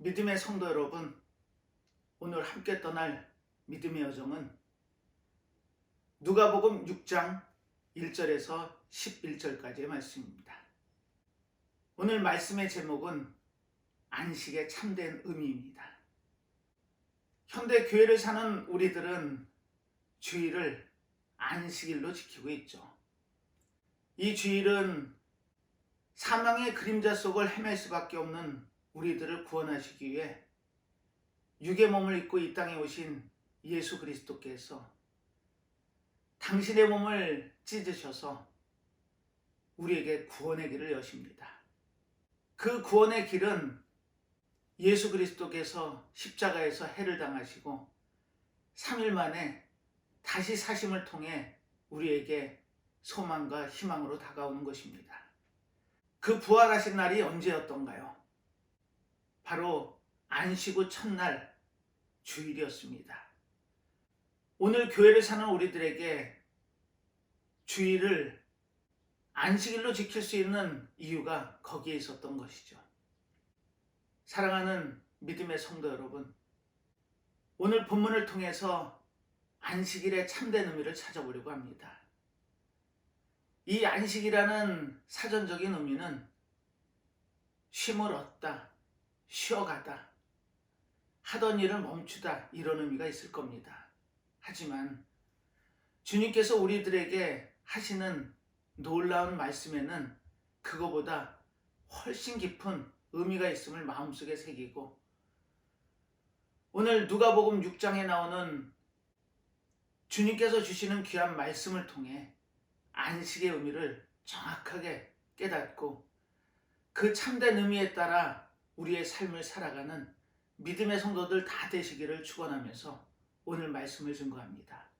믿음의 성도 여러분, 오늘 함께 떠날 믿음의 여정은 누가복음 6장 1절에서 11절까지의 말씀입니다. 오늘 말씀의 제목은 안식의 참된 의미입니다. 현대 교회를 사는 우리들은 주일을 안식일로 지키고 있죠. 이 주일은 사망의 그림자 속을 헤맬 수밖에 없는 우리들을 구원하시기 위해 육의 몸을 입고 이 땅에 오신 예수 그리스도께서 당신의 몸을 찢으셔서 우리에게 구원의 길을 여십니다. 그 구원의 길은 예수 그리스도께서 십자가에서 해를 당하시고 3일 만에 다시 사심을 통해 우리에게 소망과 희망으로 다가오는 것입니다. 그 부활하신 날이 언제였던가요? 바로 안식 후 첫날 주일이었습니다. 오늘 교회를 사는 우리들에게 주일을 안식일로 지킬 수 있는 이유가 거기에 있었던 것이죠. 사랑하는 믿음의 성도 여러분, 오늘 본문을 통해서 안식일의 참된 의미를 찾아보려고 합니다. 이 안식이라는 사전적인 의미는 쉼을 얻다, 쉬어가다, 하던 일을 멈추다, 이런 의미가 있을 겁니다. 하지만 주님께서 우리들에게 하시는 놀라운 말씀에는 그거보다 훨씬 깊은 의미가 있음을 마음속에 새기고, 오늘 누가복음 6장에 나오는 주님께서 주시는 귀한 말씀을 통해 안식의 의미를 정확하게 깨닫고 그 참된 의미에 따라 우리의 삶을 살아가는 믿음의 성도들 다 되시기를 축원하면서 오늘 말씀을 증거합니다.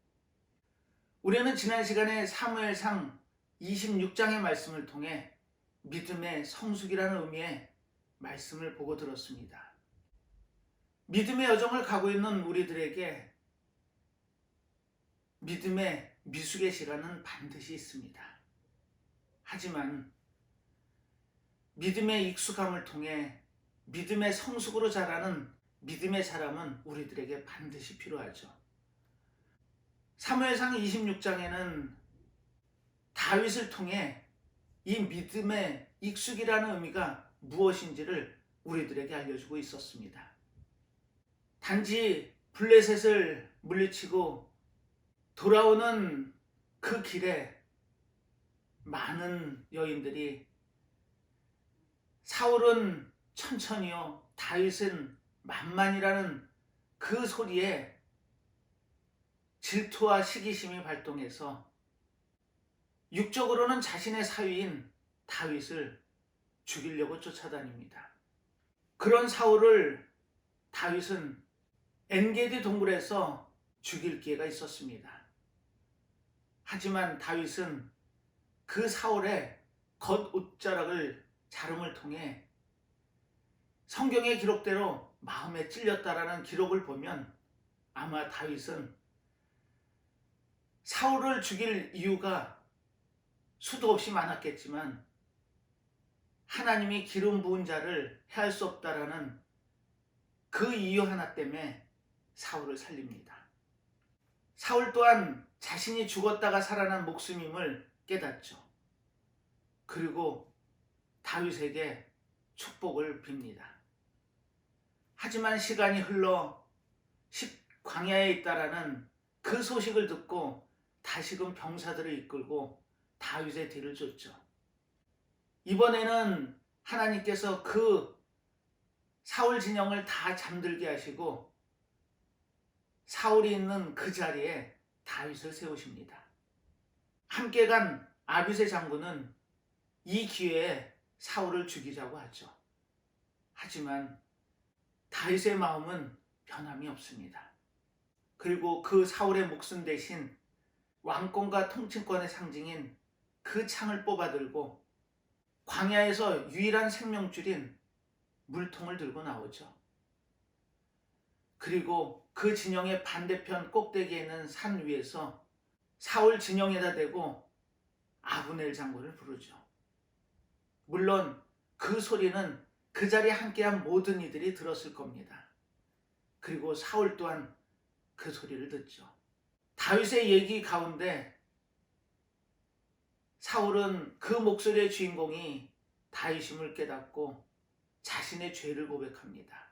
우리는 지난 시간에 사무엘상 26장의 말씀을 통해 믿음의 성숙이라는 의미의 말씀을 보고 들었습니다. 믿음의 여정을 가고 있는 우리들에게 믿음의 미숙의 시간은 반드시 있습니다. 하지만 믿음의 익숙함을 통해 믿음의 성숙으로 자라는 믿음의 사람은 우리들에게 반드시 필요하죠. 사무엘상 26장에는 다윗을 통해 이 믿음의 익숙이라는 의미가 무엇인지를 우리들에게 알려주고 있었습니다. 단지 블레셋을 물리치고 돌아오는 그 길에 많은 여인들이 사울은 천천히요, 다윗은 만만이라는 그 소리에 질투와 시기심이 발동해서 육적으로는 자신의 사위인 다윗을 죽이려고 쫓아다닙니다. 그런 사울을 다윗은 엔게디 동굴에서 죽일 기회가 있었습니다. 하지만 다윗은 그 사울의 겉옷자락을 자름을 통해 성경의 기록대로 마음에 찔렸다라는 기록을 보면 아마 다윗은 사울을 죽일 이유가 수도 없이 많았겠지만 하나님이 기름 부은 자를 해할 수 없다라는 그 이유 하나 때문에 사울을 살립니다. 사울 또한 자신이 죽었다가 살아난 목숨임을 깨닫죠. 그리고 다윗에게 축복을 빕니다. 하지만 시간이 흘러 광야에 있다라는 그 소식을 듣고 다시금 병사들을 이끌고 다윗의 뒤를 쫓죠. 이번에는 하나님께서 그 사울 진영을 다 잠들게 하시고 사울이 있는 그 자리에 다윗을 세우십니다. 함께 간 아비새 장군은 이 기회에 사울을 죽이자고 하죠. 하지만 다윗의 마음은 변함이 없습니다. 그리고 그 사울의 목숨 대신 왕권과 통치권의 상징인 그 창을 뽑아들고 광야에서 유일한 생명줄인 물통을 들고 나오죠. 그리고 그 진영의 반대편 꼭대기에 있는 산 위에서 사울 진영에다 대고 아브넬 장군을 부르죠. 물론 그 소리는 그 자리에 함께한 모든 이들이 들었을 겁니다. 그리고 사울 또한 그 소리를 듣죠. 다윗의 얘기 가운데 사울은 그 목소리의 주인공이 다윗임을 깨닫고 자신의 죄를 고백합니다.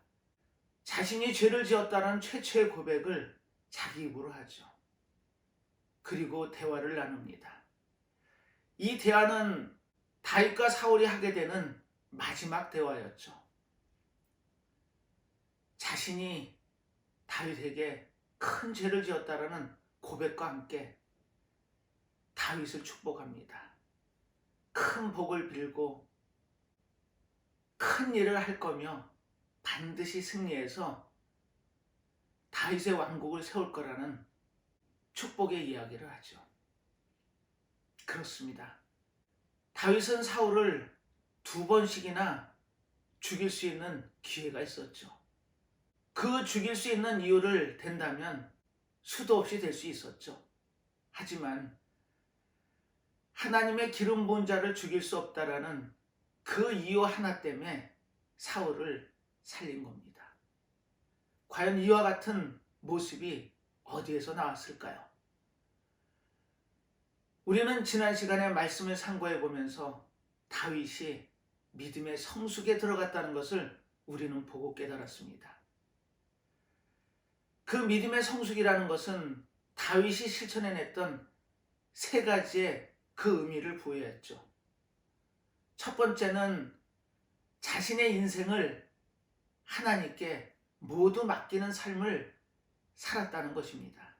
자신이 죄를 지었다는 최초의 고백을 자기 입으로 하죠. 그리고 대화를 나눕니다. 이 대화는 다윗과 사울이 하게 되는 마지막 대화였죠. 자신이 다윗에게 큰 죄를 지었다라는 고백과 함께 다윗을 축복합니다. 큰 복을 빌고 큰 일을 할 거며 반드시 승리해서 다윗의 왕국을 세울 거라는 축복의 이야기를 하죠. 그렇습니다. 다윗은 사울을 2번씩이나 죽일 수 있는 기회가 있었죠. 그 죽일 수 있는 이유를 댄다면 수도 없이 될 수 있었죠. 하지만 하나님의 기름 부은 자를 죽일 수 없다라는 그 이유 하나 때문에 사울을 살린 겁니다. 과연 이와 같은 모습이 어디에서 나왔을까요? 우리는 지난 시간에 말씀을 상고해 보면서 다윗이 믿음의 성숙에 들어갔다는 것을 우리는 보고 깨달았습니다. 그 믿음의 성숙이라는 것은 다윗이 실천해냈던 3가지의 그 의미를 부여했죠. 첫 번째는 자신의 인생을 하나님께 모두 맡기는 삶을 살았다는 것입니다.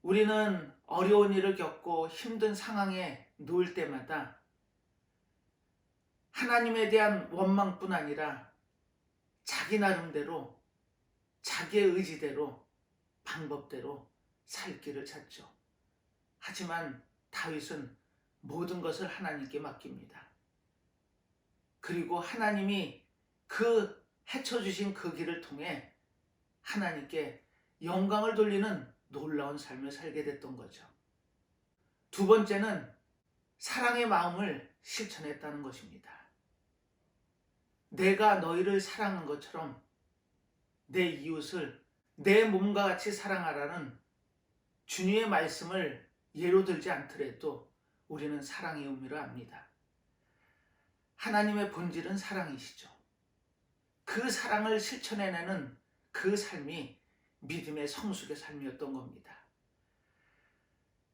우리는 어려운 일을 겪고 힘든 상황에 놓일 때마다 하나님에 대한 원망뿐 아니라 자기 나름대로 자기의 의지대로 방법대로 살 길을 찾죠. 하지만 다윗은 모든 것을 하나님께 맡깁니다. 그리고 하나님이 그 헤쳐주신 그 길을 통해 하나님께 영광을 돌리는 놀라운 삶을 살게 됐던 거죠. 2번째는 사랑의 마음을 실천했다는 것입니다. 내가 너희를 사랑한 것처럼 내 이웃을 내 몸과 같이 사랑하라는 주님의 말씀을 예로 들지 않더라도 우리는 사랑의 의미를 압니다. 하나님의 본질은 사랑이시죠. 그 사랑을 실천해내는 그 삶이 믿음의 성숙의 삶이었던 겁니다.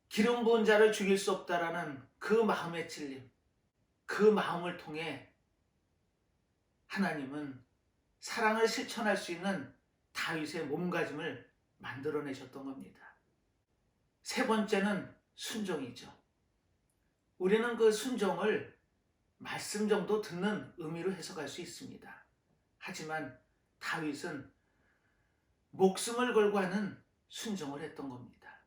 기름 부은 자를 죽일 수 없다라는 그 마음의 찔림, 그 마음을 통해 하나님은 사랑을 실천할 수 있는 다윗의 몸가짐을 만들어내셨던 겁니다. 3번째는 순종이죠. 우리는 그 순종을 말씀 정도 듣는 의미로 해석할 수 있습니다. 하지만 다윗은 목숨을 걸고 하는 순종을 했던 겁니다.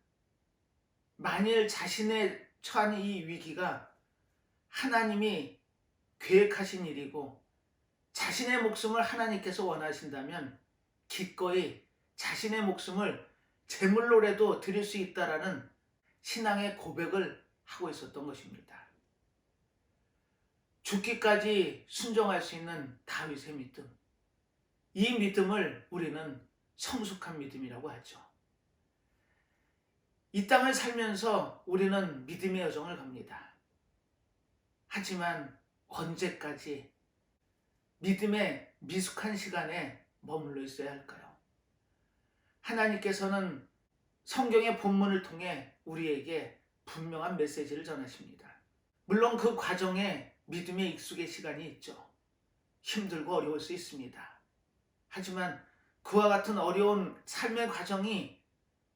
만일 자신의 처한 이 위기가 하나님이 계획하신 일이고 자신의 목숨을 하나님께서 원하신다면 기꺼이 자신의 목숨을 제물로라도 드릴 수 있다라는 신앙의 고백을 하고 있었던 것입니다. 죽기까지 순종할 수 있는 다윗의 믿음, 이 믿음을 우리는 성숙한 믿음이라고 하죠. 이 땅을 살면서 우리는 믿음의 여정을 갑니다. 하지만 언제까지 믿음의 미숙한 시간에 머물러 있어야 할까요? 하나님께서는 성경의 본문을 통해 우리에게 분명한 메시지를 전하십니다. 물론 그 과정에 믿음의 익숙의 시간이 있죠. 힘들고 어려울 수 있습니다. 하지만 그와 같은 어려운 삶의 과정이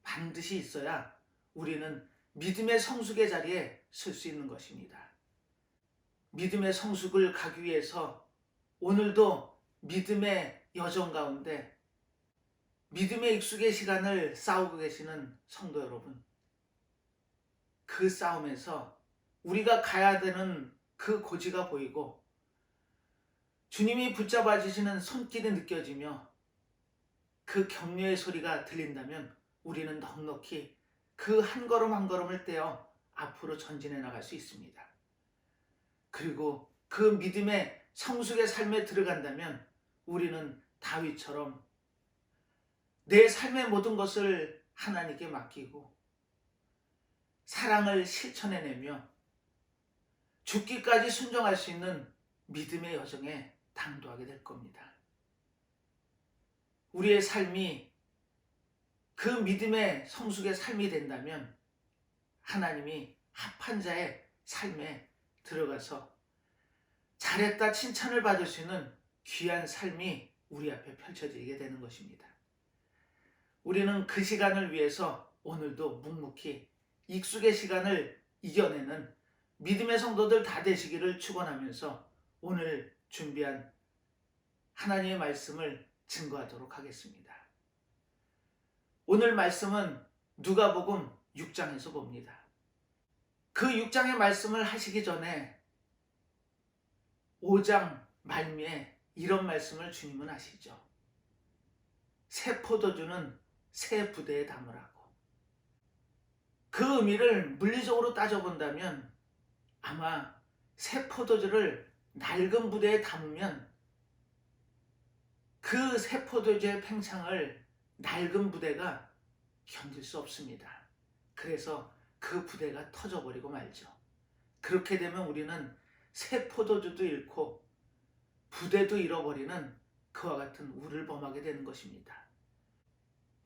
반드시 있어야 우리는 믿음의 성숙의 자리에 설 수 있는 것입니다. 믿음의 성숙을 가기 위해서 오늘도 믿음의 여정 가운데 믿음의 익숙의 시간을 싸우고 계시는 성도 여러분, 그 싸움에서 우리가 가야 되는 그 고지가 보이고 주님이 붙잡아 주시는 손길이 느껴지며 그 격려의 소리가 들린다면 우리는 넉넉히 그 한 걸음 한 걸음을 떼어 앞으로 전진해 나갈 수 있습니다. 그리고 그 믿음의 성숙의 삶에 들어간다면 우리는 다윗처럼 내 삶의 모든 것을 하나님께 맡기고 사랑을 실천해내며 죽기까지 순종할 수 있는 믿음의 여정에 당도하게 될 겁니다. 우리의 삶이 그 믿음의 성숙의 삶이 된다면 하나님이 합한 자의 삶에 들어가서 잘했다 칭찬을 받을 수 있는 귀한 삶이 우리 앞에 펼쳐지게 되는 것입니다. 우리는 그 시간을 위해서 오늘도 묵묵히 익숙의 시간을 이겨내는 믿음의 성도들 다 되시기를 축원하면서 오늘 준비한 하나님의 말씀을 증거하도록 하겠습니다. 오늘 말씀은 누가복음 6장에서 봅니다. 그 6장의 말씀을 하시기 전에 5장 말미에 이런 말씀을 주님은 하시죠. 새 포도주는 새 부대에 담으라고. 그 의미를 물리적으로 따져본다면 아마 새 포도주를 낡은 부대에 담으면 그 새 포도주의 팽창을 낡은 부대가 견딜 수 없습니다. 그래서 그 부대가 터져버리고 말죠. 그렇게 되면 우리는 새 포도주도 잃고 부대도 잃어버리는 그와 같은 우를 범하게 되는 것입니다.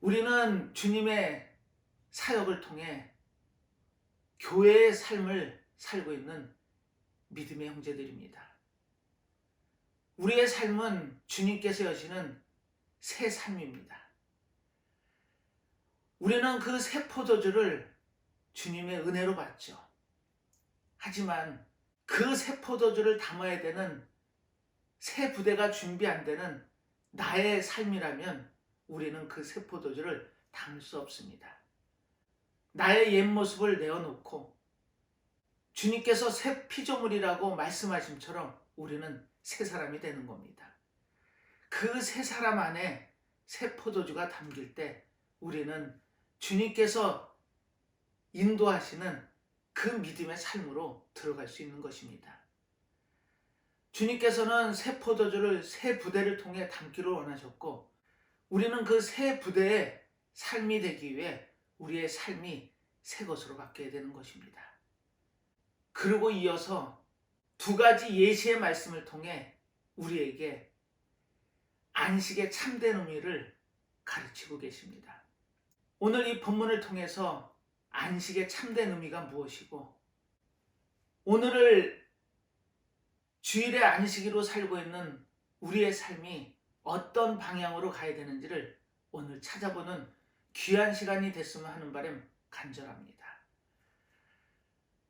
우리는 주님의 사역을 통해 교회의 삶을 살고 있는 믿음의 형제들입니다. 우리의 삶은 주님께서 여시는 새 삶입니다. 우리는 그 새 포도주를 주님의 은혜로 받죠. 하지만 그 새 포도주를 담아야 되는 새 부대가 준비 안 되는 나의 삶이라면 우리는 그 새 포도주를 담을 수 없습니다. 나의 옛 모습을 내어놓고 주님께서 새 피조물이라고 말씀하심처럼 우리는 새 사람이 되는 겁니다. 그 새 사람 안에 새 포도주가 담길 때 우리는 주님께서 인도하시는 그 믿음의 삶으로 들어갈 수 있는 것입니다. 주님께서는 새 포도주를 새 부대를 통해 담기를 원하셨고 우리는 그 새 부대의 삶이 되기 위해 우리의 삶이 새 것으로 바뀌어야 되는 것입니다. 그리고 이어서 두 가지 예시의 말씀을 통해 우리에게 안식의 참된 의미를 가르치고 계십니다. 오늘 이 본문을 통해서 안식의 참된 의미가 무엇이고 오늘을 주일의 안식일로 살고 있는 우리의 삶이 어떤 방향으로 가야 되는지를 오늘 찾아보는 귀한 시간이 됐으면 하는 바람 간절합니다.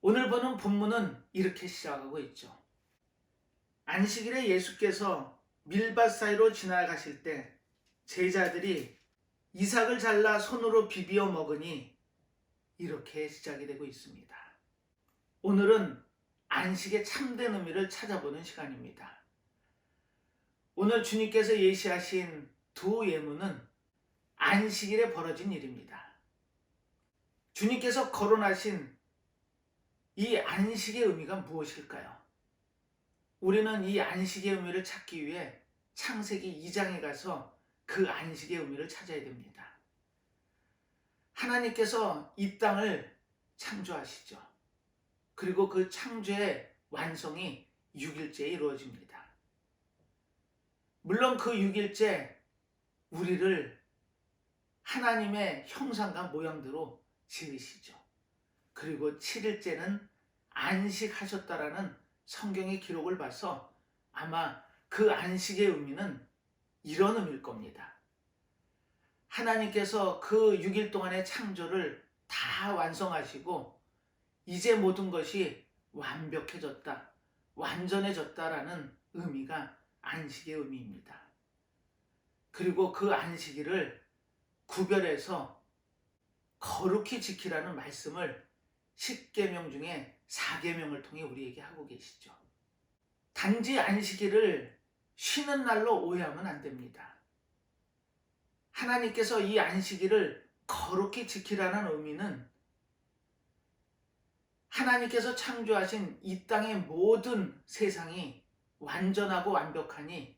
오늘 보는 본문은 이렇게 시작하고 있죠. 안식일에 예수께서 밀밭 사이로 지나가실 때 제자들이 이삭을 잘라 손으로 비비어 먹으니 이렇게 시작이 되고 있습니다. 오늘은 안식의 참된 의미를 찾아보는 시간입니다. 오늘 주님께서 예시하신 두 예문은 안식일에 벌어진 일입니다. 주님께서 거론하신 이 안식의 의미가 무엇일까요? 우리는 이 안식의 의미를 찾기 위해 창세기 2장에 가서 그 안식의 의미를 찾아야 됩니다. 하나님께서 이 땅을 창조하시죠. 그리고 그 창조의 완성이 6일째에 이루어집니다. 물론 그 6일째 우리를 하나님의 형상과 모양대로 지으시죠. 그리고 7일째는 안식하셨다라는 성경의 기록을 봐서 아마 그 안식의 의미는 이런 의미일 겁니다. 하나님께서 그 6일 동안의 창조를 다 완성하시고 이제 모든 것이 완벽해졌다, 완전해졌다라는 의미가 안식의 의미입니다. 그리고 그 안식일을 구별해서 거룩히 지키라는 말씀을 10계명 중에 4계명을 통해 우리에게 하고 계시죠. 단지 안식일을 쉬는 날로 오해하면 안 됩니다. 하나님께서 이 안식일을 거룩히 지키라는 의미는 하나님께서 창조하신 이 땅의 모든 세상이 완전하고 완벽하니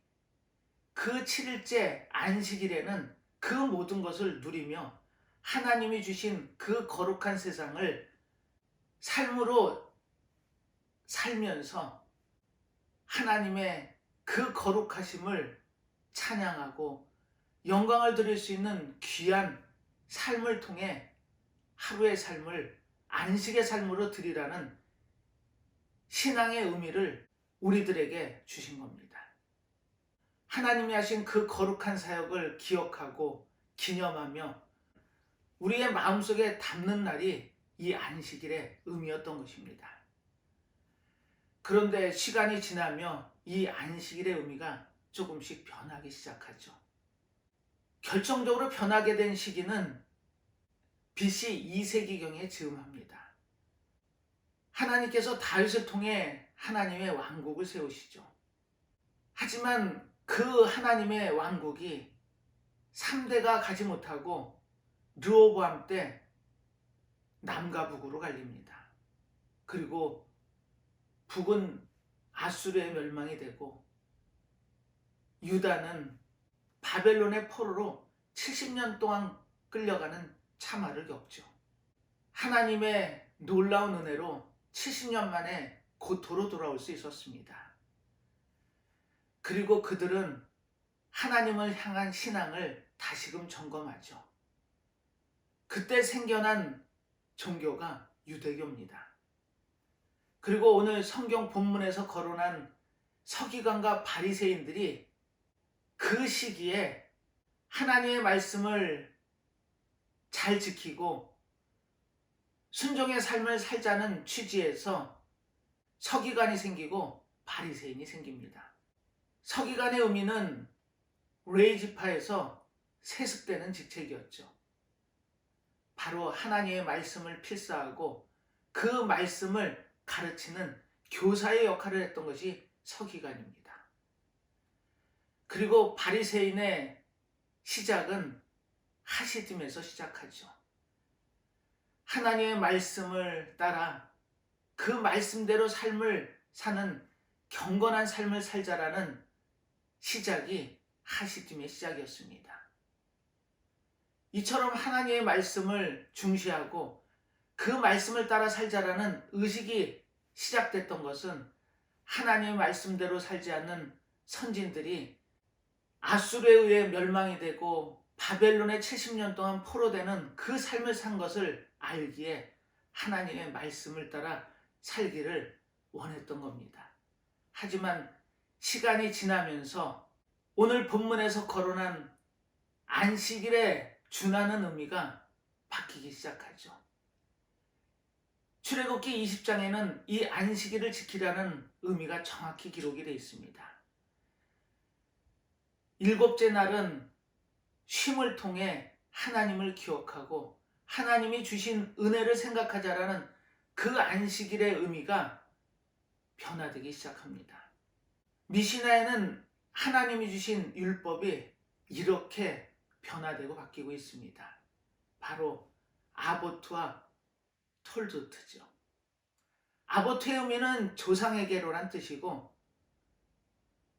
그 7일째 안식일에는 그 모든 것을 누리며 하나님이 주신 그 거룩한 세상을 삶으로 살면서 하나님의 그 거룩하심을 찬양하고 영광을 드릴 수 있는 귀한 삶을 통해 하루의 삶을 안식의 삶으로 드리라는 신앙의 의미를 우리들에게 주신 겁니다. 하나님이 하신 그 거룩한 사역을 기억하고 기념하며 우리의 마음속에 담는 날이 이 안식일의 의미였던 것입니다. 그런데 시간이 지나며 이 안식일의 의미가 조금씩 변하기 시작하죠. 결정적으로 변하게 된 시기는 BC 2세기경에 즈음합니다. 하나님께서 다윗을 통해 하나님의 왕국을 세우시죠. 하지만 그 하나님의 왕국이 3대가 가지 못하고 르호보암 때 남과 북으로 갈립니다. 그리고 북은 아수르의 멸망이 되고 유다는 바벨론의 포로로 70년 동안 끌려가는 참화를 겪죠. 하나님의 놀라운 은혜로 70년 만에 고토로 돌아올 수 있었습니다. 그리고 그들은 하나님을 향한 신앙을 다시금 점검하죠. 그때 생겨난 종교가 유대교입니다. 그리고 오늘 성경 본문에서 거론한 서기관과 바리새인들이 그 시기에 하나님의 말씀을 잘 지키고 순종의 삶을 살자는 취지에서 서기관이 생기고 바리새인이 생깁니다. 서기관의 의미는 레이지파에서 세습되는 직책이었죠. 바로 하나님의 말씀을 필사하고 그 말씀을 가르치는 교사의 역할을 했던 것이 서기관입니다. 그리고 바리새인의 시작은 하시딤에서 시작하죠. 하나님의 말씀을 따라 그 말씀대로 삶을 사는 경건한 삶을 살자라는 시작이 하시딤의 시작이었습니다. 이처럼 하나님의 말씀을 중시하고 그 말씀을 따라 살자라는 의식이 시작됐던 것은 하나님의 말씀대로 살지 않는 선진들이 아수르에 의해 멸망이 되고 바벨론에 70년 동안 포로되는 그 삶을 산 것을 알기에 하나님의 말씀을 따라 살기를 원했던 겁니다. 하지만 시간이 지나면서 오늘 본문에서 거론한 안식일에 준하는 의미가 바뀌기 시작하죠. 출애굽기 20장에는 이 안식일을 지키라는 의미가 정확히 기록이 되어 있습니다. 7째 날은 쉼을 통해 하나님을 기억하고 하나님이 주신 은혜를 생각하자라는 그 안식일의 의미가 변화되기 시작합니다. 미시나에는 하나님이 주신 율법이 이렇게 변화되고 바뀌고 있습니다. 바로 아보트와 톨도트죠. 아보트의 의미는 조상에게로란 뜻이고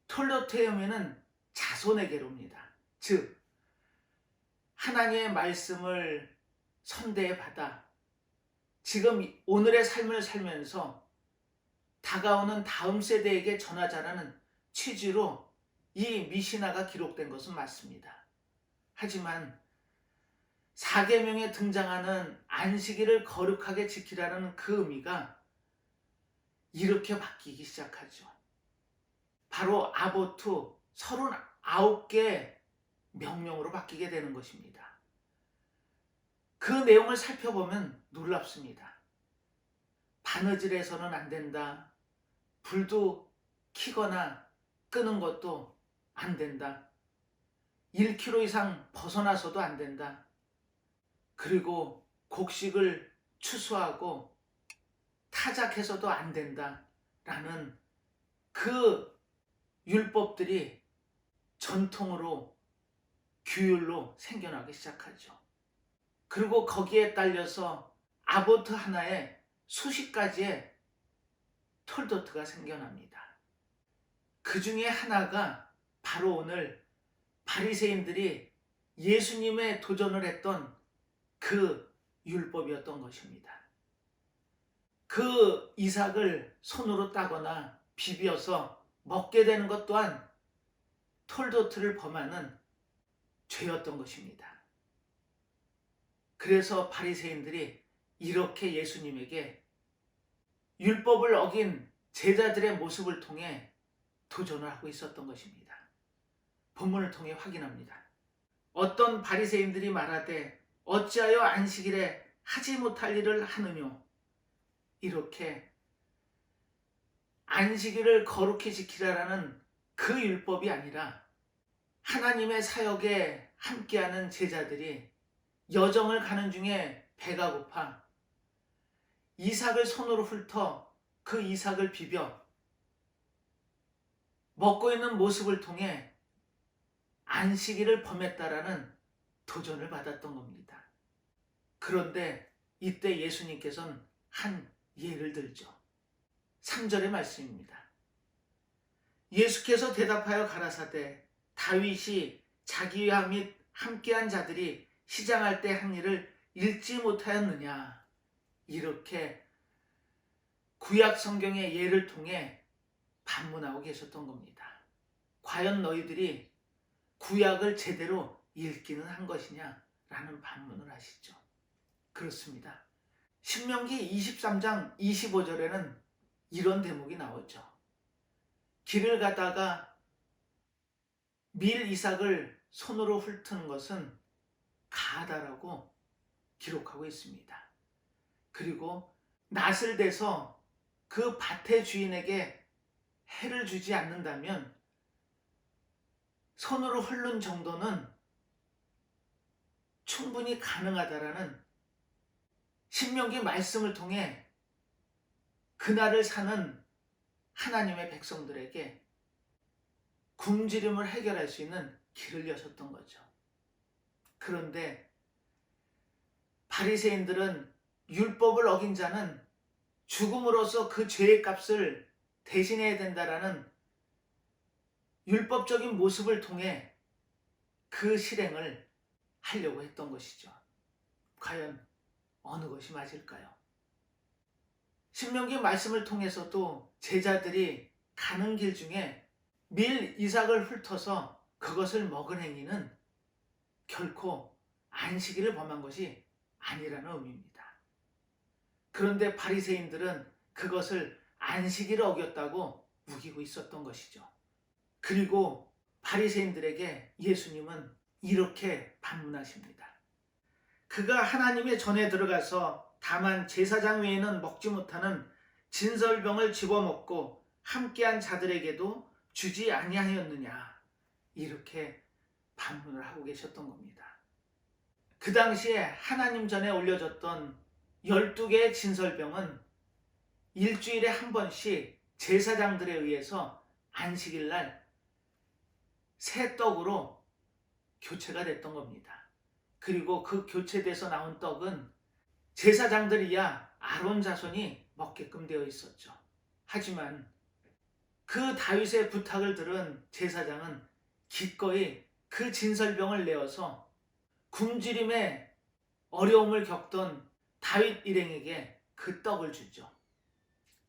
톨도트의 의미는 자손에게로입니다. 즉 하나님의 말씀을 선대에 받아 지금 오늘의 삶을 살면서 다가오는 다음 세대에게 전하자라는 취지로 이 미시나가 기록된 것은 맞습니다. 하지만 사계명에 등장하는 안식일을 거룩하게 지키라는 그 의미가 이렇게 바뀌기 시작하죠. 바로 아보트 39개의 명령으로 바뀌게 되는 것입니다. 그 내용을 살펴보면 놀랍습니다. 바느질해서는 안 된다. 불도 켜거나 끄는 것도 안 된다. 1km 이상 벗어나서도 안 된다. 그리고 곡식을 추수하고 타작해서도 안 된다. 라는 그 율법들이 전통으로 규율로 생겨나기 시작하죠. 그리고 거기에 딸려서 아보트 하나에 수십 가지의 톨도트가 생겨납니다. 그 중에 하나가 바로 오늘 바리새인들이 예수님의 도전을 했던 그 율법이었던 것입니다. 그 이삭을 손으로 따거나 비벼서 먹게 되는 것 또한 톨도트를 범하는 죄였던 것입니다. 그래서 바리새인들이 이렇게 예수님에게 율법을 어긴 제자들의 모습을 통해 도전을 하고 있었던 것입니다. 본문을 통해 확인합니다. 어떤 바리새인들이 말하되 어찌하여 안식일에 하지 못할 일을 하느뇨. 이렇게 안식일을 거룩히 지키라라는 그 율법이 아니라 하나님의 사역에 함께하는 제자들이 여정을 가는 중에 배가 고파 이삭을 손으로 훑어 그 이삭을 비벼 먹고 있는 모습을 통해 안식일을 범했다라는 도전을 받았던 겁니다. 그런데 이때 예수님께서는 한 예를 들죠. 3절의 말씀입니다. 예수께서 대답하여 가라사대 다윗이 자기와 및 함께한 자들이 시장할 때 한 일을 읽지 못하였느냐. 이렇게 구약 성경의 예를 통해 반문하고 계셨던 겁니다. 과연 너희들이 구약을 제대로 읽기는 한 것이냐 라는 반문을 하시죠. 그렇습니다. 신명기 23장 25절에는 이런 대목이 나오죠. 길을 가다가 밀 이삭을 손으로 훑는 것은 가하다라고 기록하고 있습니다. 그리고 낫을 대서 그 밭의 주인에게 해를 주지 않는다면 손으로 훑는 정도는 충분히 가능하다라는 신명기 말씀을 통해 그날을 사는 하나님의 백성들에게 굶주림을 해결할 수 있는 길을 여셨던 거죠. 그런데 바리새인들은 율법을 어긴 자는 죽음으로써 그 죄의 값을 대신해야 된다라는 율법적인 모습을 통해 그 실행을 하려고 했던 것이죠. 과연 어느 것이 맞을까요? 신명기 말씀을 통해서도 제자들이 가는 길 중에 밀 이삭을 훑어서 그것을 먹은 행위는 결코 안식일을 범한 것이 아니라는 의미입니다. 그런데 바리새인들은 그것을 안식일을 어겼다고 우기고 있었던 것이죠. 그리고 바리새인들에게 예수님은 이렇게 반문하십니다. 그가 하나님의 전에 들어가서 다만 제사장 외에는 먹지 못하는 진설병을 집어먹고 함께한 자들에게도 주지 아니하였느냐. 이렇게 반문을 하고 계셨던 겁니다. 그 당시에 하나님 전에 올려졌던 12개의 진설병은 일주일에 한 번씩 제사장들에 의해서 안식일날 새 떡으로 교체가 됐던 겁니다. 그리고 그 교체돼서 나온 떡은 제사장들이야 아론 자손이 먹게끔 되어 있었죠. 하지만 그 다윗의 부탁을 들은 제사장은 기꺼이 그 진설병을 내어서 굶주림에 어려움을 겪던 다윗 일행에게 그 떡을 주죠.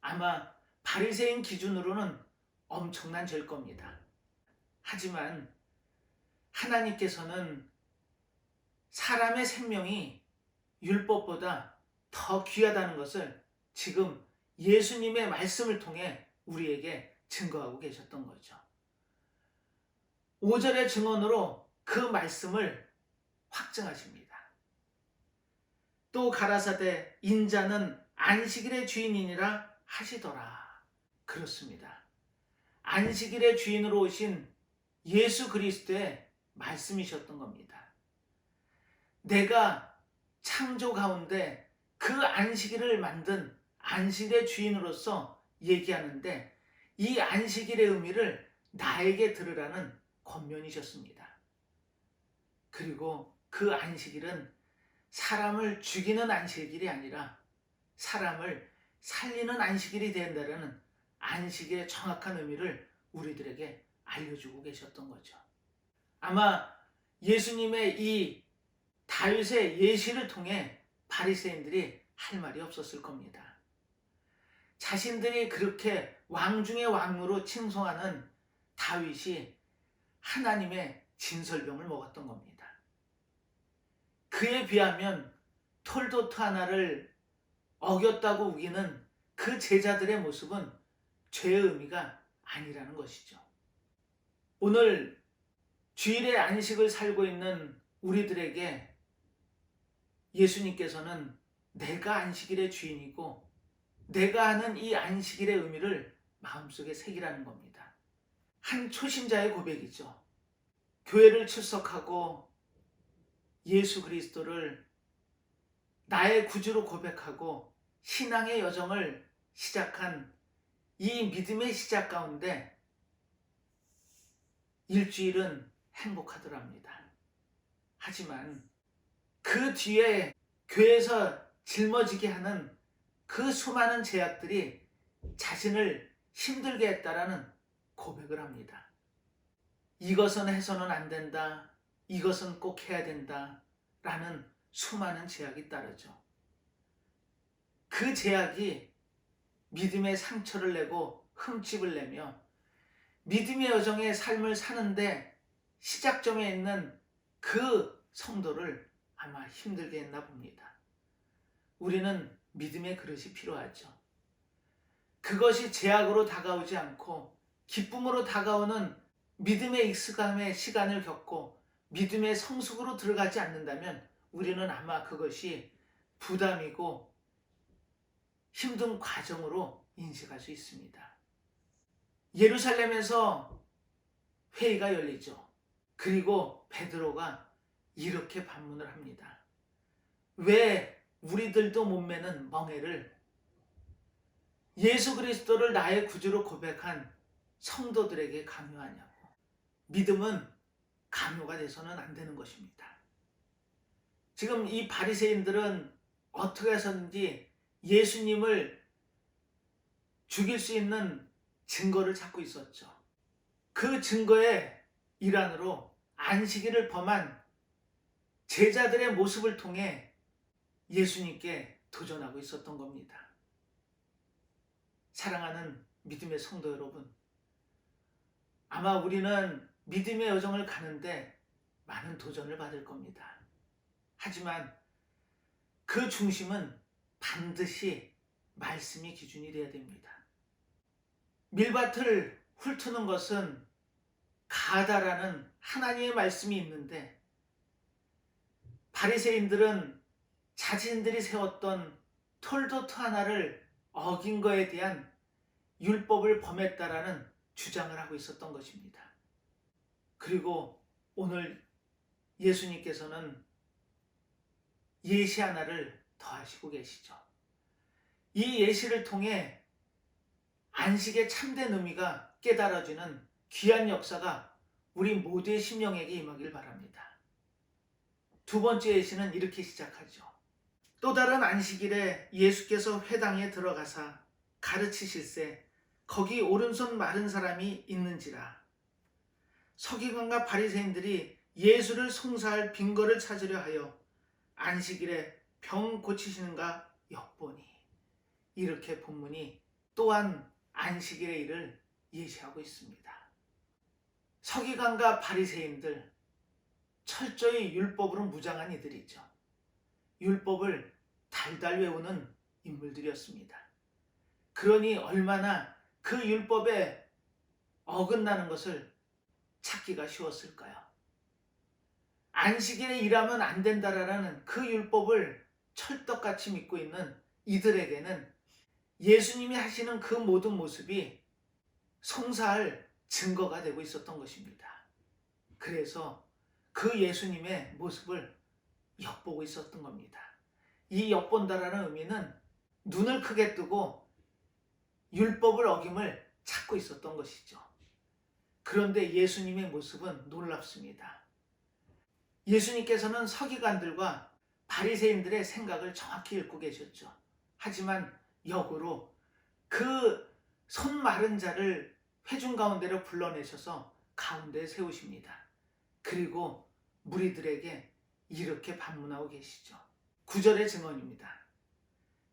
아마 바리새인 기준으로는 엄청난 죄일 겁니다. 하지만 하나님께서는 사람의 생명이 율법보다 더 귀하다는 것을 지금 예수님의 말씀을 통해 우리에게 증거하고 계셨던 거죠. 5절의 증언으로 그 말씀을 확증하십니다. 또 가라사대 인자는 안식일의 주인이니라 하시더라. 그렇습니다. 안식일의 주인으로 오신 예수 그리스도의 말씀이셨던 겁니다. 내가 창조 가운데 그 안식일을 만든 안식일의 주인으로서 얘기하는데 이 안식일의 의미를 나에게 들으라는 권면이셨습니다. 그리고 그 안식일은 사람을 죽이는 안식일이 아니라 사람을 살리는 안식일이 된다는 안식일의 정확한 의미를 우리들에게 알려주고 계셨던 거죠. 아마 예수님의 이 다윗의 예시를 통해 바리새인들이 할 말이 없었을 겁니다. 자신들이 그렇게 왕 중의 왕으로 칭송하는 다윗이 하나님의 진설병을 먹었던 겁니다. 그에 비하면 톨도트 하나를 어겼다고 우기는 그 제자들의 모습은 죄의 의미가 아니라는 것이죠. 오늘 주일의 안식을 살고 있는 우리들에게 예수님께서는 내가 안식일의 주인이고 내가 하는 이 안식일의 의미를 마음속에 새기라는 겁니다. 한 초신자의 고백이죠. 교회를 출석하고 예수 그리스도를 나의 구주로 고백하고 신앙의 여정을 시작한 이 믿음의 시작 가운데 일주일은 행복하더랍니다. 하지만 그 뒤에 교회에서 짊어지게 하는 그 수많은 제약들이 자신을 힘들게 했다라는 고백을 합니다. 이것은 해서는 안 된다. 이것은 꼭 해야 된다. 라는 수많은 제약이 따르죠. 그 제약이 믿음의 상처를 내고 흠집을 내며 믿음의 여정의 삶을 사는데 시작점에 있는 그 성도를 아마 힘들게 했나 봅니다. 우리는 믿음의 그릇이 필요하죠. 그것이 제약으로 다가오지 않고 기쁨으로 다가오는 믿음의 익숙함의 시간을 겪고 믿음의 성숙으로 들어가지 않는다면 우리는 아마 그것이 부담이고 힘든 과정으로 인식할 수 있습니다. 예루살렘에서 회의가 열리죠. 그리고 베드로가 이렇게 반문을 합니다. 왜 우리들도 못 매는 멍에를 예수 그리스도를 나의 구주로 고백한 성도들에게 강요하냐고. 믿음은 강요가 돼서는 안 되는 것입니다. 지금 이 바리새인들은 어떻게 해서든지 예수님을 죽일 수 있는 증거를 찾고 있었죠. 그 증거의 일환으로 안식일을 범한 제자들의 모습을 통해 예수님께 도전하고 있었던 겁니다. 사랑하는 믿음의 성도 여러분, 아마 우리는 믿음의 여정을 가는데 많은 도전을 받을 겁니다. 하지만 그 중심은 반드시 말씀이 기준이 되어야 됩니다. 밀밭을 훑는 것은 가다라는 하나님의 말씀이 있는데 바리새인들은 자신들이 세웠던 톨도트 하나를 어긴 거에 대한 율법을 범했다라는 주장을 하고 있었던 것입니다. 그리고 오늘 예수님께서는 예시 하나를 더하시고 계시죠. 이 예시를 통해 안식의 참된 의미가 깨달아지는 귀한 역사가 우리 모두의 심령에게 임하길 바랍니다. 두 번째 예시는 이렇게 시작하죠. 또 다른 안식일에 예수께서 회당에 들어가사 가르치실세 거기 오른손 마른 사람이 있는지라. 서기관과 바리새인들이 예수를 송사할 빈거를 찾으려 하여 안식일에 병 고치시는가 엿보니. 이렇게 본문이 또한 안식일의 일을 예시하고 있습니다. 서기관과 바리새인들, 철저히 율법으로 무장한 이들이죠. 율법을 달달 외우는 인물들이었습니다. 그러니 얼마나 그 율법에 어긋나는 것을 찾기가 쉬웠을까요? 안식일에 일하면 안 된다라는 그 율법을 철떡같이 믿고 있는 이들에게는 예수님이 하시는 그 모든 모습이 송사할 증거가 되고 있었던 것입니다. 그래서 그 예수님의 모습을 엿보고 있었던 겁니다. 이 엿본다라는 의미는 눈을 크게 뜨고 율법을 어김을 찾고 있었던 것이죠. 그런데 예수님의 모습은 놀랍습니다. 예수님께서는 서기관들과 바리새인들의 생각을 정확히 읽고 계셨죠. 하지만 역으로 그 손 마른 자를 회중 가운데로 불러내셔서 가운데에 세우십니다. 그리고 무리들에게 이렇게 반문하고 계시죠. 9절의 증언입니다.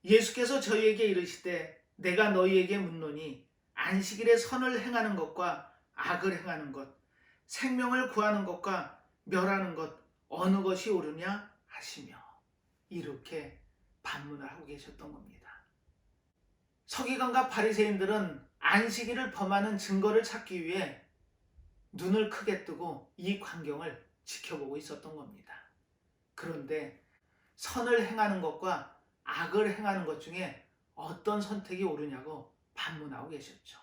예수께서 저희에게 이르시되 내가 너희에게 묻노니 안식일에 선을 행하는 것과 악을 행하는 것, 생명을 구하는 것과 멸하는 것 어느 것이 옳으냐 하시며 이렇게 반문을 하고 계셨던 겁니다. 서기관과 바리새인들은 안식일을 범하는 증거를 찾기 위해 눈을 크게 뜨고 이 광경을 지켜보고 있었던 겁니다. 그런데 선을 행하는 것과 악을 행하는 것 중에 어떤 선택이 옳으냐고 반문하고 계셨죠.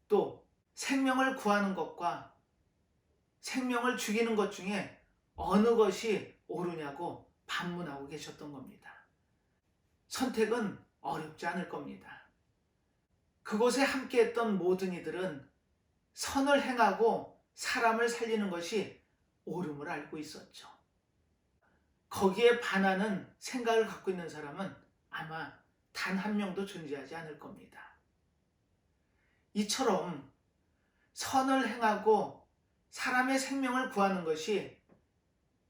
또 생명을 구하는 것과 생명을 죽이는 것 중에 어느 것이 옳으냐고 반문하고 계셨던 겁니다. 선택은 어렵지 않을 겁니다. 그곳에 함께했던 모든 이들은 선을 행하고 사람을 살리는 것이 옳음을 알고 있었죠. 거기에 반하는 생각을 갖고 있는 사람은 아마 단 한 명도 존재하지 않을 겁니다. 이처럼 선을 행하고 사람의 생명을 구하는 것이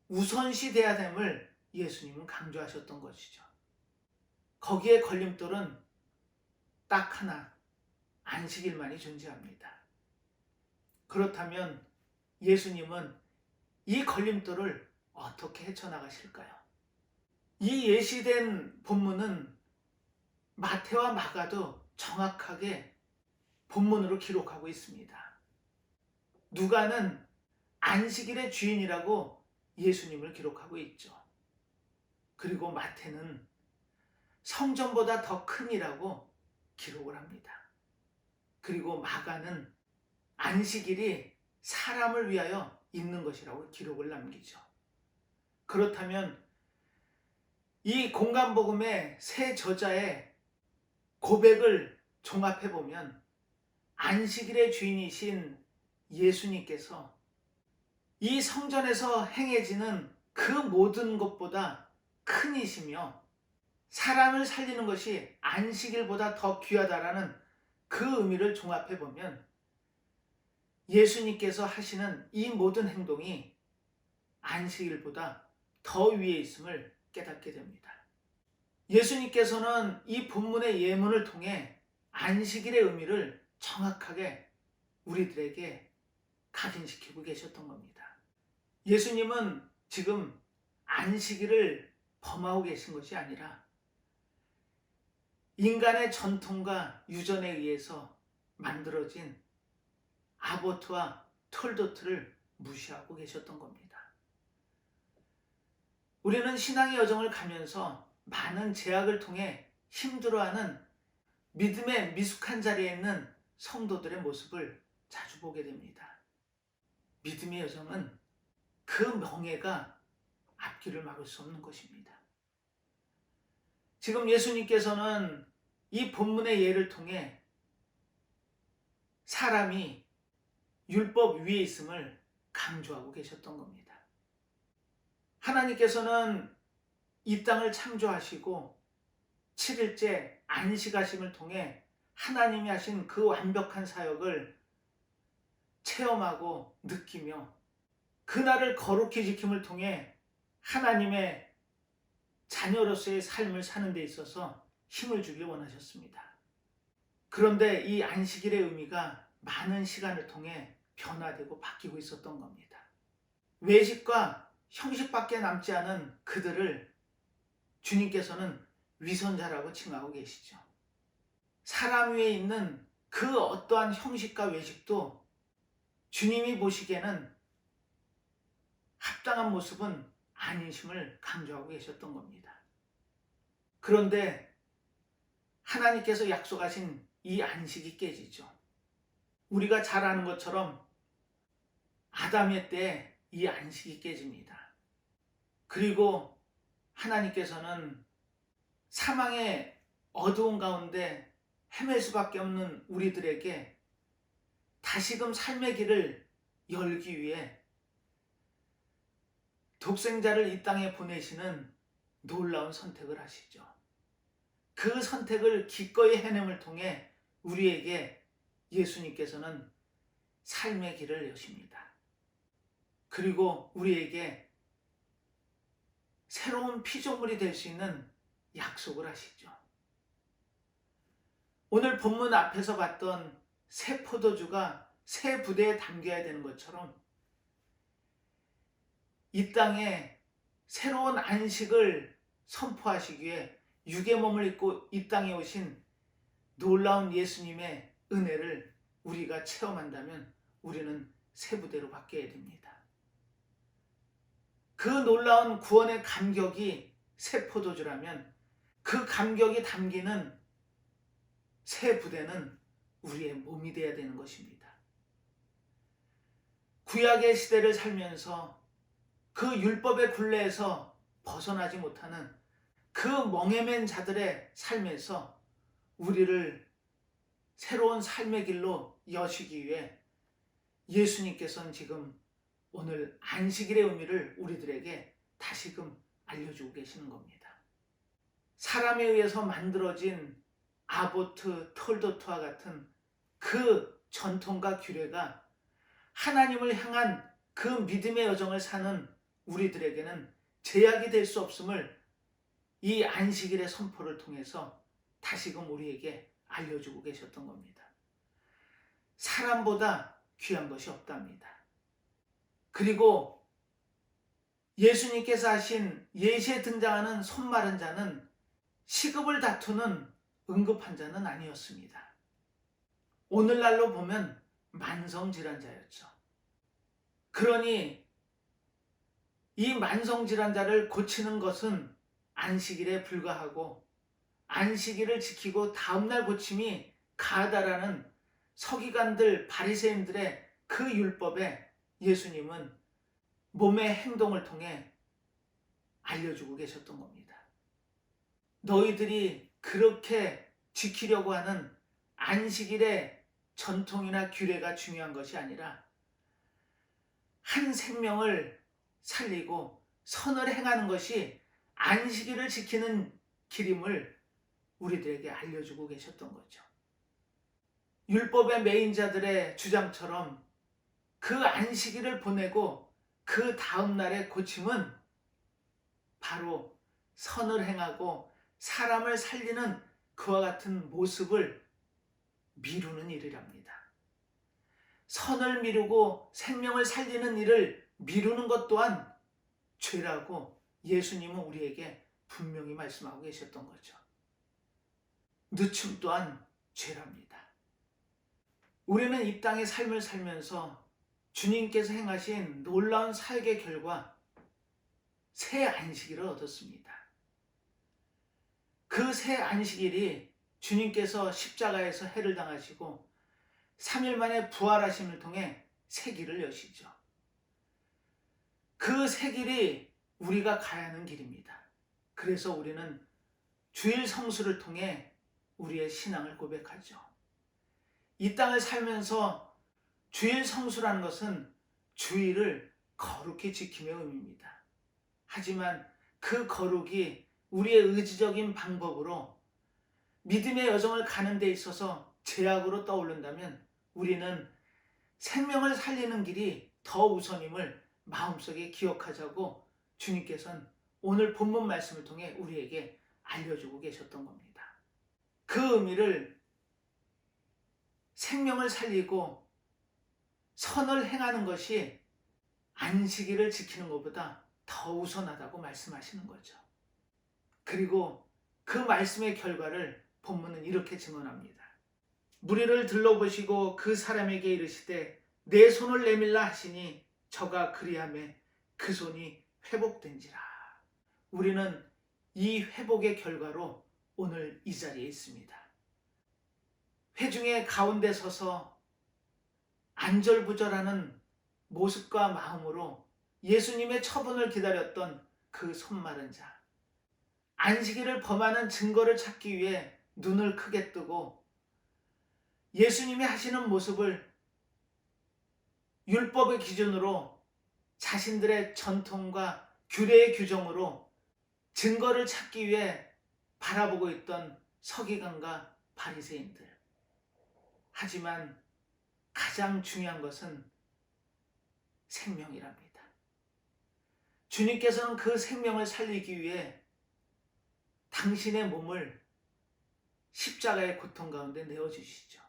우선시 돼야 됨을 예수님은 강조하셨던 것이죠. 거기에 걸림돌은 딱 하나, 안식일만이 존재합니다. 그렇다면 예수님은 이 걸림돌을 어떻게 헤쳐나가실까요? 이 예시된 본문은 마태와 마가도 정확하게 본문으로 기록하고 있습니다. 누가는 안식일의 주인이라고 예수님을 기록하고 있죠. 그리고 마태는 성전보다 더 큰이라고 기록을 합니다. 그리고 마가는 안식일이 사람을 위하여 있는 것이라고 기록을 남기죠. 그렇다면 이 공간복음의 세 저자의 고백을 종합해보면 안식일의 주인이신 예수님께서 이 성전에서 행해지는 그 모든 것보다 큰 이시며 사람을 살리는 것이 안식일보다 더 귀하다라는 그 의미를 종합해보면 예수님께서 하시는 이 모든 행동이 안식일보다 더 위에 있음을 깨닫게 됩니다. 예수님께서는 이 본문의 예문을 통해 안식일의 의미를 정확하게 우리들에게 각인시키고 계셨던 겁니다. 예수님은 지금 안식일을 범하고 계신 것이 아니라 인간의 전통과 유전에 의해서 만들어진 아보트와 톨도트를 무시하고 계셨던 겁니다. 우리는 신앙의 여정을 가면서 많은 제약을 통해 힘들어하는 믿음의 미숙한 자리에 있는 성도들의 모습을 자주 보게 됩니다. 믿음의 여정은 그 명예가 앞길을 막을 수 없는 것입니다. 지금 예수님께서는 이 본문의 예를 통해 사람이 율법 위에 있음을 강조하고 계셨던 겁니다. 하나님께서는 이 땅을 창조하시고 7일째 안식하심을 통해 하나님이 하신 그 완벽한 사역을 체험하고 느끼며 그날을 거룩히 지킴을 통해 하나님의 자녀로서의 삶을 사는 데 있어서 힘을 주길 원하셨습니다. 그런데 이 안식일의 의미가 많은 시간을 통해 변화되고 바뀌고 있었던 겁니다. 외식과 형식밖에 남지 않은 그들을 주님께서는 위선자라고 칭하고 계시죠. 사람 위에 있는 그 어떠한 형식과 외식도 주님이 보시기에는 합당한 모습은 아니심을 강조하고 계셨던 겁니다. 그런데 하나님께서 약속하신 이 안식이 깨지죠. 우리가 잘 아는 것처럼 아담의 때에 이 안식이 깨집니다. 그리고 하나님께서는 사망의 어두운 가운데 헤맬 수밖에 없는 우리들에게 다시금 삶의 길을 열기 위해 독생자를 이 땅에 보내시는 놀라운 선택을 하시죠. 그 선택을 기꺼이 해냄을 통해 우리에게 예수님께서는 삶의 길을 여십니다. 그리고 우리에게 새로운 피조물이 될 수 있는 약속을 하시죠. 오늘 본문 앞에서 봤던 새 포도주가 새 부대에 담겨야 되는 것처럼 이 땅에 새로운 안식을 선포하시기 위해 육의 몸을 입고 이 땅에 오신 놀라운 예수님의 은혜를 우리가 체험한다면 우리는 새 부대로 바뀌어야 됩니다. 그 놀라운 구원의 감격이 새 포도주라면 그 감격이 담기는 새 부대는 우리의 몸이 되어야 되는 것입니다. 구약의 시대를 살면서 그 율법의 굴레에서 벗어나지 못하는 그 멍에맨 자들의 삶에서 우리를 새로운 삶의 길로 여시기 위해 예수님께서는 지금 오늘 안식일의 의미를 우리들에게 다시금 알려주고 계시는 겁니다. 사람에 의해서 만들어진 아보트, 톨도트와 같은 그 전통과 규례가 하나님을 향한 그 믿음의 여정을 사는 우리들에게는 제약이 될 수 없음을 이 안식일의 선포를 통해서 다시금 우리에게 알려주고 계셨던 겁니다. 사람보다 귀한 것이 없답니다. 그리고 예수님께서 하신 예시에 등장하는 손마른 자는 시급을 다투는 응급환자는 아니었습니다. 오늘날로 보면 만성질환자였죠. 그러니 이 만성질환자를 고치는 것은 안식일에 불과하고 안식일을 지키고 다음날 고침이 가하다라는 서기관들, 바리새인들의 그 율법에 예수님은 몸의 행동을 통해 알려주고 계셨던 겁니다. 너희들이 그렇게 지키려고 하는 안식일의 전통이나 규례가 중요한 것이 아니라 한 생명을 살리고 선을 행하는 것이 안식일을 지키는 길임을 우리들에게 알려주고 계셨던 거죠. 율법의 매인자들의 주장처럼 그 안식일을 보내고 그 다음 날의 고침은 바로 선을 행하고 사람을 살리는 그와 같은 모습을 미루는 일이랍니다. 선을 미루고 생명을 살리는 일을 미루는 것 또한 죄라고 예수님은 우리에게 분명히 말씀하고 계셨던 거죠. 늦춤 또한 죄랍니다. 우리는 이 땅의 삶을 살면서 주님께서 행하신 놀라운 사역의 결과 새 안식일을 얻었습니다. 그 새 안식일이 주님께서 십자가에서 해를 당하시고 3일 만에 부활하심을 통해 새 길을 여시죠. 그 새 길이 우리가 가야 하는 길입니다. 그래서 우리는 주일 성수를 통해 우리의 신앙을 고백하죠. 이 땅을 살면서 주일 성수라는 것은 주일을 거룩히 지킴의 의미입니다. 하지만 그 거룩이 우리의 의지적인 방법으로 믿음의 여정을 가는 데 있어서 제약으로 떠오른다면 우리는 생명을 살리는 길이 더 우선임을 마음속에 기억하자고 주님께서는 오늘 본문 말씀을 통해 우리에게 알려주고 계셨던 겁니다. 그 의미를 생명을 살리고 선을 행하는 것이 안식일을 지키는 것보다 더 우선하다고 말씀하시는 거죠. 그리고 그 말씀의 결과를 본문은 이렇게 증언합니다. 무리를 들러보시고 그 사람에게 이르시되 내 손을 내밀라 하시니 저가 그리하매 그 손이 회복된지라. 우리는 이 회복의 결과로 오늘 이 자리에 있습니다. 회중의 가운데 서서 안절부절하는 모습과 마음으로 예수님의 처분을 기다렸던 그 손마른 자, 안식일을 범하는 증거를 찾기 위해 눈을 크게 뜨고 예수님이 하시는 모습을 율법의 기준으로 자신들의 전통과 규례의 규정으로 증거를 찾기 위해 바라보고 있던 서기관과 바리새인들. 하지만 가장 중요한 것은 생명이랍니다. 주님께서는 그 생명을 살리기 위해 당신의 몸을 십자가의 고통 가운데 내어주시죠.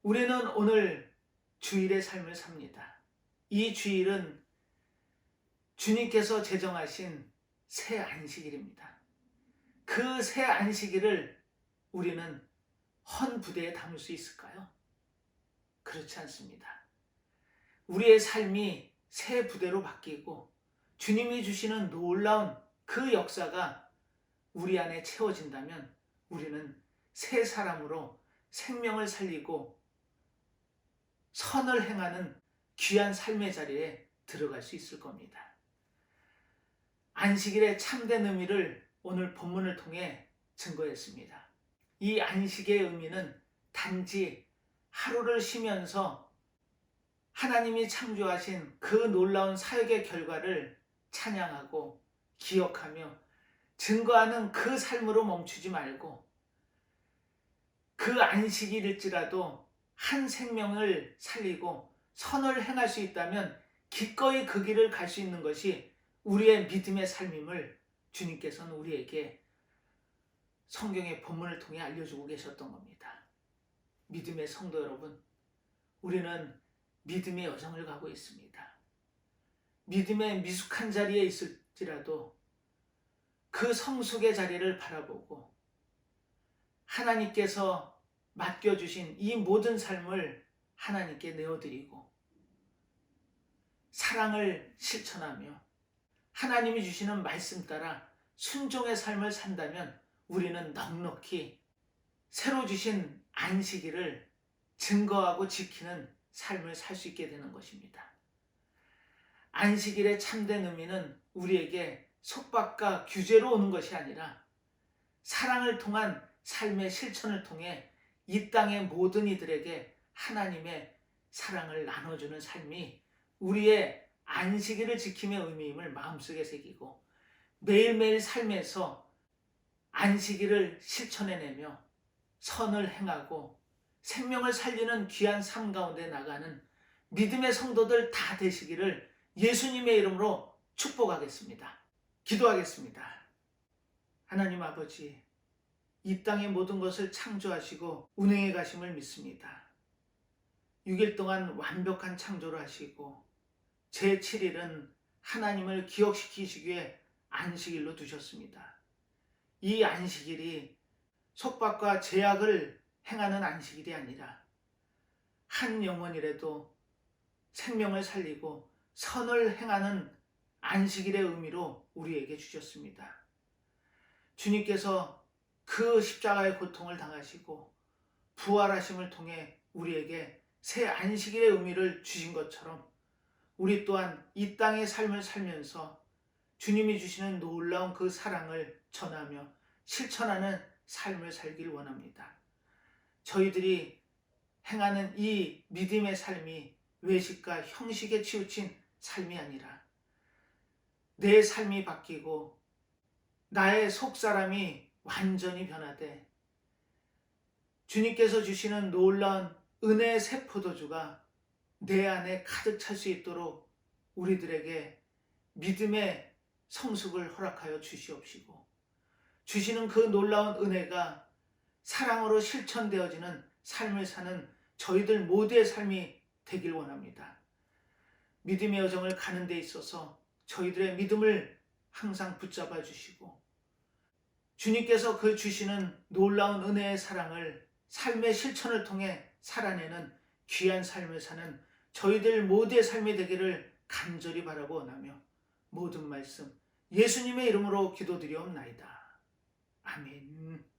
우리는 오늘 주일의 삶을 삽니다. 이 주일은 주님께서 제정하신 새 안식일입니다. 그 새 안식일을 우리는 헌 부대에 담을 수 있을까요? 그렇지 않습니다. 우리의 삶이 새 부대로 바뀌고 주님이 주시는 놀라운 그 역사가 우리 안에 채워진다면 우리는 새 사람으로 생명을 살리고 선을 행하는 귀한 삶의 자리에 들어갈 수 있을 겁니다. 안식일의 참된 의미를 오늘 본문을 통해 증거했습니다. 이 안식의 의미는 단지 하루를 쉬면서 하나님이 창조하신 그 놀라운 사역의 결과를 찬양하고 기억하며 증거하는 그 삶으로 멈추지 말고 그 안식일일지라도 한 생명을 살리고 선을 행할 수 있다면 기꺼이 그 길을 갈 수 있는 것이 우리의 믿음의 삶임을 주님께서는 우리에게 성경의 본문을 통해 알려주고 계셨던 겁니다. 믿음의 성도 여러분, 우리는 믿음의 여정을 가고 있습니다. 믿음의 미숙한 자리에 있을지라도 그 성숙의 자리를 바라보고 하나님께서 맡겨주신 이 모든 삶을 하나님께 내어드리고 사랑을 실천하며 하나님이 주시는 말씀 따라 순종의 삶을 산다면 우리는 넉넉히 새로 주신 안식일을 증거하고 지키는 삶을 살 수 있게 되는 것입니다. 안식일의 참된 의미는 우리에게 속박과 규제로 오는 것이 아니라 사랑을 통한 삶의 실천을 통해 이 땅의 모든 이들에게 하나님의 사랑을 나눠주는 삶이 우리의 안식일을 지킴의 의미임을 마음속에 새기고 매일매일 삶에서 안식일을 실천해내며 선을 행하고 생명을 살리는 귀한 삶 가운데 나가는 믿음의 성도들 다 되시기를 예수님의 이름으로 축복하겠습니다. 기도하겠습니다. 하나님 아버지, 이 땅의 모든 것을 창조하시고 운행해 가심을 믿습니다. 6일 동안 완벽한 창조를 하시고 제7일은 하나님을 기억시키시기에 안식일로 두셨습니다. 이 안식일이 속박과 제약을 행하는 안식일이 아니라 한 영혼이라도 생명을 살리고 선을 행하는 안식일의 의미로 우리에게 주셨습니다. 주님께서 그 십자가의 고통을 당하시고 부활하심을 통해 우리에게 새 안식일의 의미를 주신 것처럼 우리 또한 이 땅의 삶을 살면서 주님이 주시는 놀라운 그 사랑을 전하며 실천하는 삶을 살길 원합니다. 저희들이 행하는 이 믿음의 삶이 외식과 형식에 치우친 삶이 아니라 내 삶이 바뀌고 나의 속사람이 완전히 변화돼 주님께서 주시는 놀라운 은혜의 새 포도주가 내 안에 가득 찰 수 있도록 우리들에게 믿음의 성숙을 허락하여 주시옵시고 주시는 그 놀라운 은혜가 사랑으로 실천되어지는 삶을 사는 저희들 모두의 삶이 되길 원합니다. 믿음의 여정을 가는 데 있어서 저희들의 믿음을 항상 붙잡아 주시고 주님께서 그 주시는 놀라운 은혜의 사랑을 삶의 실천을 통해 살아내는 귀한 삶을 사는 저희들 모두의 삶이 되기를 간절히 바라고 원하며 모든 말씀 예수님의 이름으로 기도드리옵나이다. 아멘.